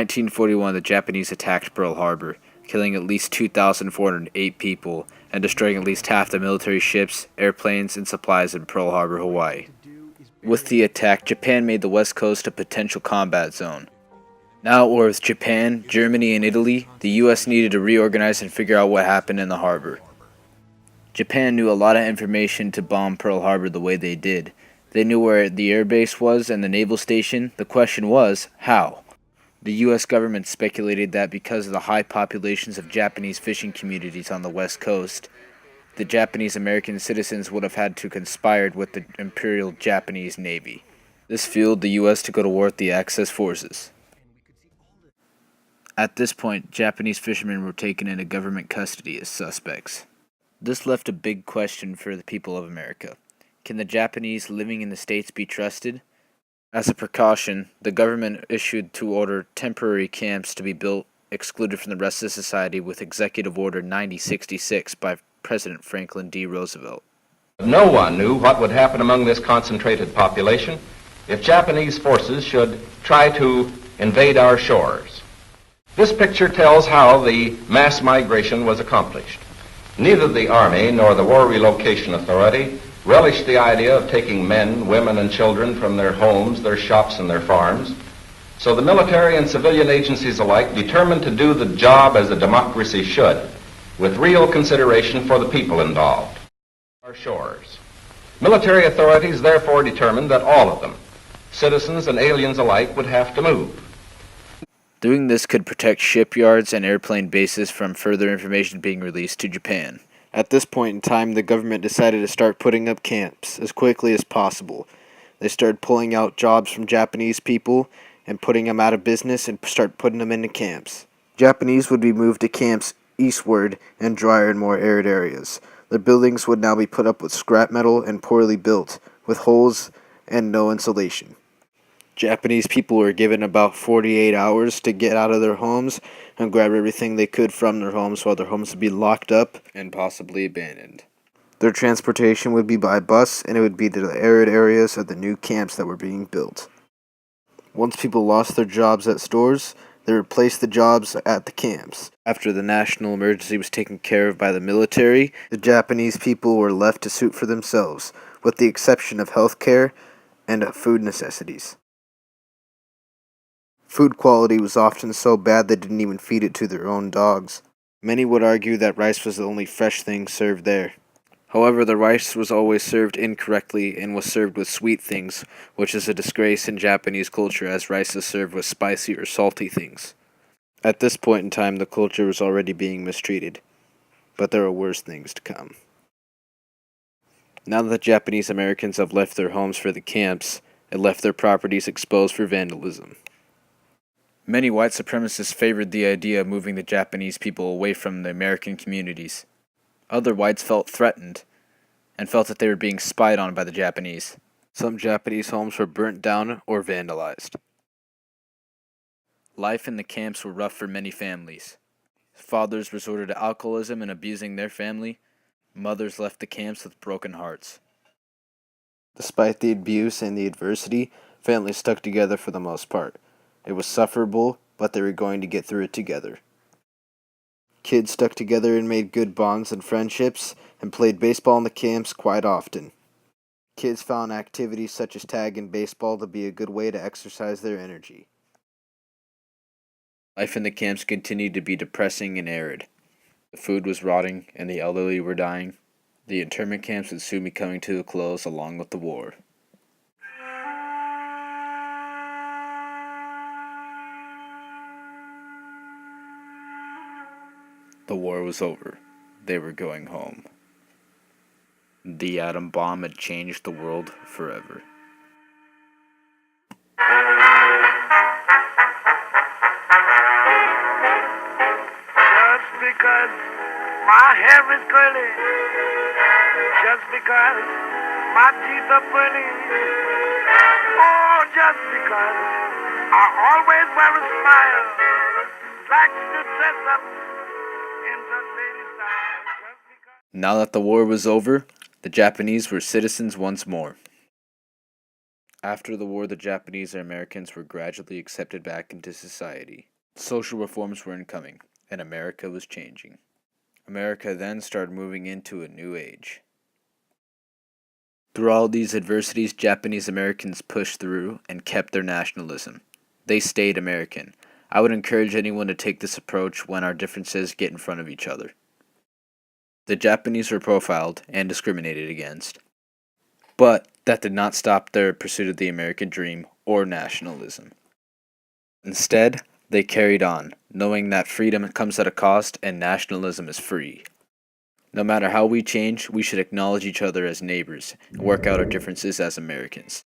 1941, the Japanese attacked Pearl Harbor, killing at least 2,408 people and destroying at least half the military ships, airplanes, and supplies in Pearl Harbor, Hawaii. With the attack, Japan made the West Coast a potential combat zone. Now at war with Japan, Germany, and Italy, the U.S. needed to reorganize and figure out what happened in the harbor. Japan knew a lot of information to bomb Pearl Harbor the way they did. They knew where the airbase was and the naval station. The question was, how? The U.S. government speculated that because of the high populations of Japanese fishing communities on the West Coast, the Japanese American citizens would have had to conspire with the Imperial Japanese Navy. This fueled the U.S. to go to war with the Axis forces. At this point, Japanese fishermen were taken into government custody as suspects. This left a big question for the people of America. Can the Japanese living in the States be trusted? As a precaution, the government issued to order temporary camps to be built excluded from the rest of society with Executive Order 9066 by President Franklin D. Roosevelt. No one knew what would happen among this concentrated population if Japanese forces should try to invade our shores. This picture tells how the mass migration was accomplished. Neither the Army nor the War Relocation Authority relished the idea of taking men, women, and children from their homes, their shops, and their farms. So the military and civilian agencies alike determined to do the job as a democracy should, with real consideration for the people involved. Our shores. Military authorities therefore determined that all of them, citizens and aliens alike, would have to move. Doing this could protect shipyards and airplane bases from further information being released to Japan. At this point in time, the government decided to start putting up camps as quickly as possible. They started pulling out jobs from Japanese people and putting them out of business and start putting them into camps. Japanese would be moved to camps eastward and drier and more arid areas. The buildings would now be put up with scrap metal and poorly built, with holes and no insulation. Japanese people were given about 48 hours to get out of their homes and grab everything they could from their homes while their homes would be locked up and possibly abandoned. Their transportation would be by bus, and it would be to the arid areas of the new camps that were being built. Once people lost their jobs at stores, they replaced the jobs at the camps. After the national emergency was taken care of by the military, the Japanese people were left to suit for themselves, with the exception of health care and food necessities. Food quality was often so bad they didn't even feed it to their own dogs. Many would argue that rice was the only fresh thing served there. However, the rice was always served incorrectly and was served with sweet things, which is a disgrace in Japanese culture as rice is served with spicy or salty things. At this point in time, the culture was already being mistreated, but there are worse things to come. Now that the Japanese Americans have left their homes for the camps, and left their properties exposed for vandalism. Many white supremacists favored the idea of moving the Japanese people away from the American communities. Other whites felt threatened and felt that they were being spied on by the Japanese. Some Japanese homes were burnt down or vandalized. Life in the camps were rough for many families. Fathers resorted to alcoholism and abusing their family. Mothers left the camps with broken hearts. Despite the abuse and the adversity, families stuck together for the most part. It was sufferable, but they were going to get through it together. Kids stuck together and made good bonds and friendships, and played baseball in the camps quite often. Kids found activities such as tag and baseball to be a good way to exercise their energy. Life in the camps continued to be depressing and arid. The food was rotting, and the elderly were dying. The internment camps would soon be coming to a close along with the war. The war was over. They were going home. The atom bomb had changed the world forever. Just because my hair is curly, just because my teeth are pearly, oh, just because I always wear a smile, like to dress up in the lady style. Now that the war was over, the Japanese were citizens once more. After the war, the Japanese and Americans were gradually accepted back into society. Social reforms were incoming, and America was changing. America then started moving into a new age. Through all these adversities, Japanese Americans pushed through and kept their nationalism. They stayed American. I would encourage anyone to take this approach when our differences get in front of each other. The Japanese were profiled and discriminated against, but that did not stop their pursuit of the American dream or nationalism. Instead, they carried on, knowing that freedom comes at a cost and nationalism is free. No matter how we change, we should acknowledge each other as neighbors and work out our differences as Americans.